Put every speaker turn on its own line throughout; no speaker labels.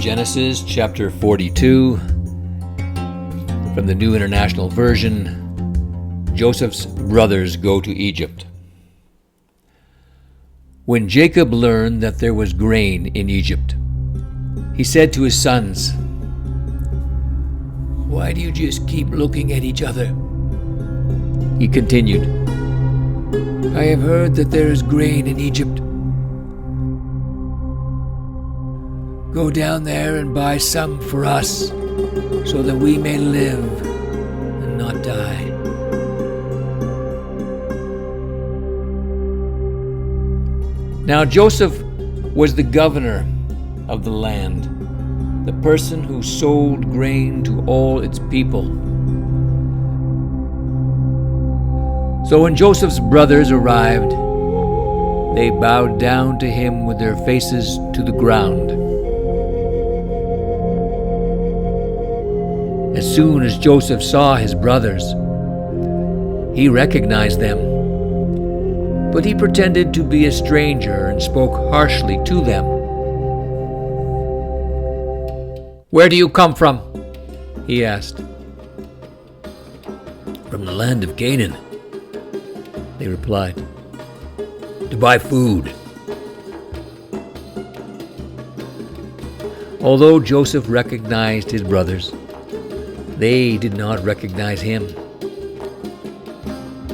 Genesis chapter 42, from the New International Version. Joseph's brothers go to Egypt. When Jacob learned that there was grain in Egypt, he said to his sons, "Why do you just keep looking at each other?" He continued, "I have heard that there is grain in Egypt. Go down there and buy some for us, so that we may live and not die." Now Joseph was the governor of the land, the person who sold grain to all its people. So when Joseph's brothers arrived, they bowed down to him with their faces to the ground. As soon as Joseph saw his brothers, he recognized them, but he pretended to be a stranger and spoke harshly to them. "Where do you come from?" he asked. "From the land of Canaan," they replied, "to buy food." Although Joseph recognized his brothers, they did not recognize him.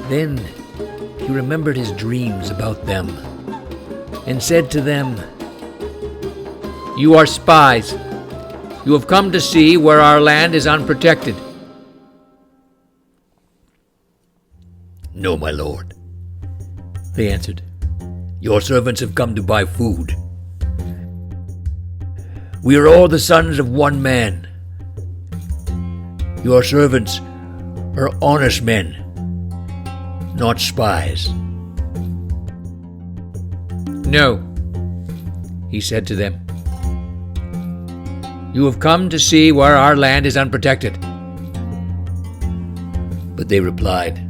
Then he remembered his dreams about them and said to them, "You are spies. You have come to see where our land is unprotected." "No, my lord," they answered. "Your servants have come to buy food. We are all the sons of one man. Your servants are honest men, not spies." "No," he said to them. "You have come to see where our land is unprotected." But they replied,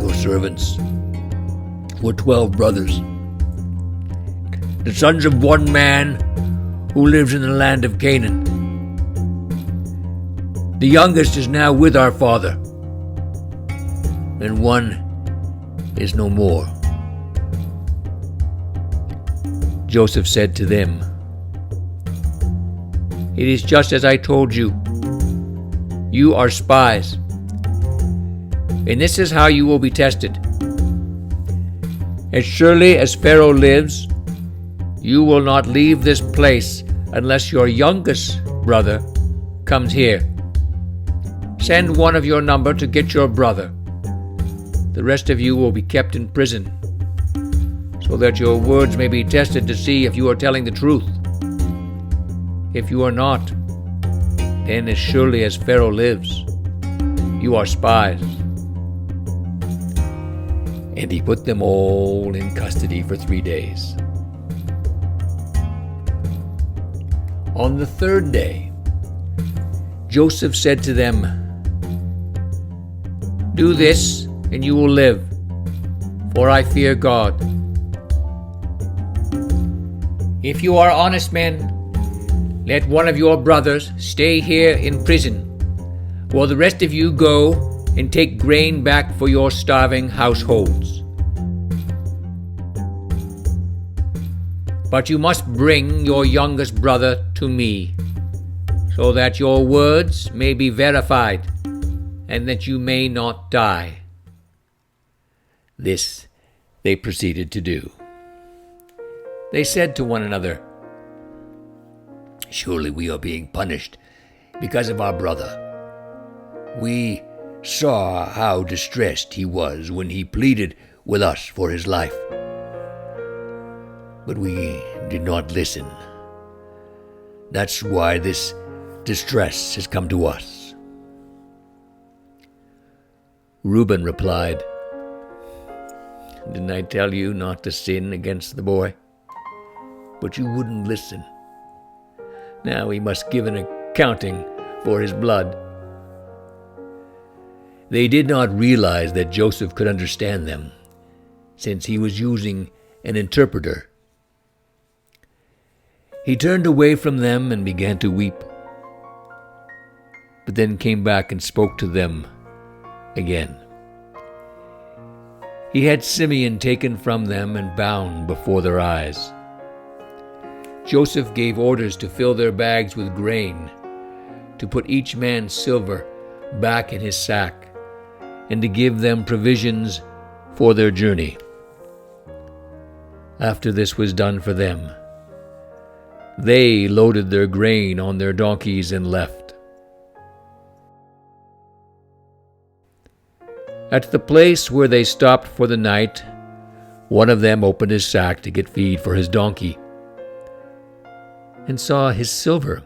"Your servants were 12 brothers, the sons of one man who lives in the land of Canaan. The youngest is now with our father, and one is no more." Joseph said to them, "It is just as I told you. You are spies, and this is how you will be tested. As surely as Pharoh lives, you will not leave this place unless your youngest brother comes here. Send one of your number to get your brother. The rest of you will be kept in prison, so that your words may be tested to see if you are telling the truth. If you are not, then as surely as Pharoh lives, you are spies." And he put them all in custody for 3 days. On the third day, Joseph said to them, "Do this, and you will live, for I fear God. If you are honest men, let one of your brothers stay here in prison, while the rest of you go and take grain back for your starving households. But you must bring your youngest brother to me, so that your words may be verified, and that you may not die." This they proceeded to do. They said to one another, "Surely we are being punished because of our brother. We saw how distressed he was when he pleaded with us for his life. But we did not listen. That's why this distress has come to us." Reuben replied, "Didn't I tell you not to sin against the boy? But you wouldn't listen. Now he must give an accounting for his blood." They did not realize that Joseph could understand them, since he was using an interpreter. He turned away from them and began to weep, but then came back and spoke to them again. He had Simeon taken from them and bound before their eyes. Joseph gave orders to fill their bags with grain, to put each man's silver back in his sack, and to give them provisions for their journey. After this was done for them, they loaded their grain on their donkeys and left. At the place where they stopped for the night, one of them opened his sack to get feed for his donkey, and saw his silver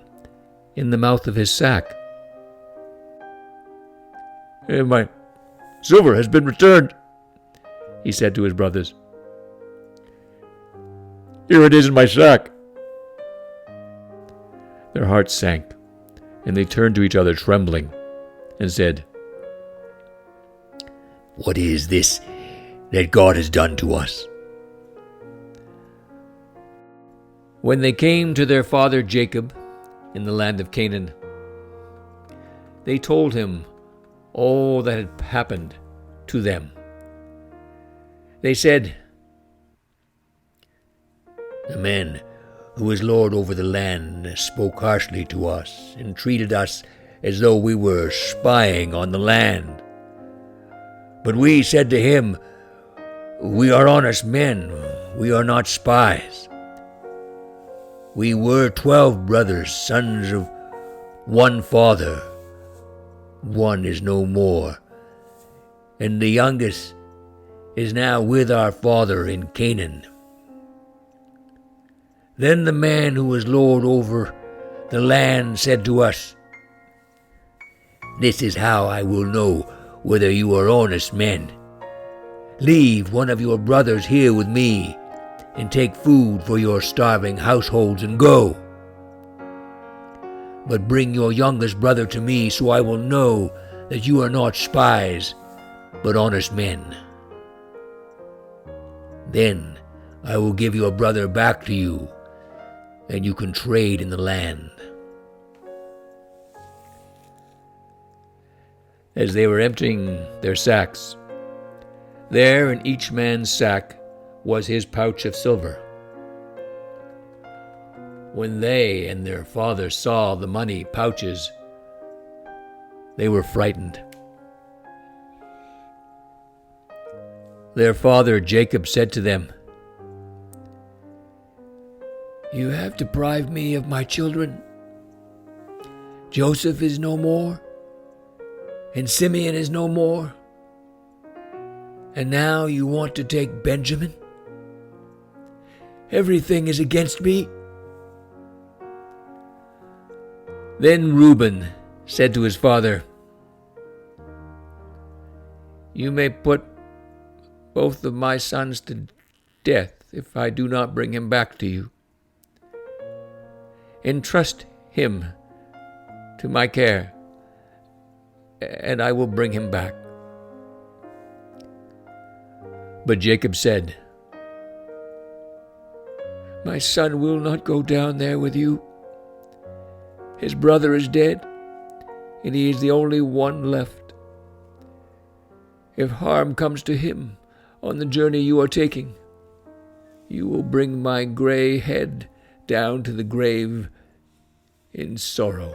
in the mouth of his sack. "My silver has been returned," he said to his brothers. "Here it is in my sack." Their hearts sank, and they turned to each other trembling, and said, "What is this that God has done to us?" When they came to their father Jacob in the land of Canaan, they told him all that had happened to them. They said, "The man who is Lord over the land spoke harshly to us and treated us as though we were spying on the land. But we said to him, 'We are honest men, we are not spies. We were 12 brothers, sons of one father. One is no more, and the youngest is now with our father in Canaan.' Then the man who was Lord over the land said to us, 'This is how I will know whether you are honest men. Leave one of your brothers here with me, and take food for your starving households and go. But bring your youngest brother to me, so I will know that you are not spies, but honest men. Then I will give your brother back to you, and you can trade in the land.' As they were emptying their sacks, there in each man's sack was his pouch of silver. When they and their father saw the money pouches, they were frightened. Their father Jacob said to them, 'You have deprived me of my children. Joseph is no more, and Simeon is no more, and now you want to take Benjamin? Everything is against me.' Then Reuben said to his father, 'You may put both of my sons to death if I do not bring him back to you. Entrust him to my care, and I will bring him back.' But Jacob said, 'My son will not go down there with you. His brother is dead, and he is the only one left. If harm comes to him on the journey you are taking, you will bring my gray head down to the grave in sorrow.'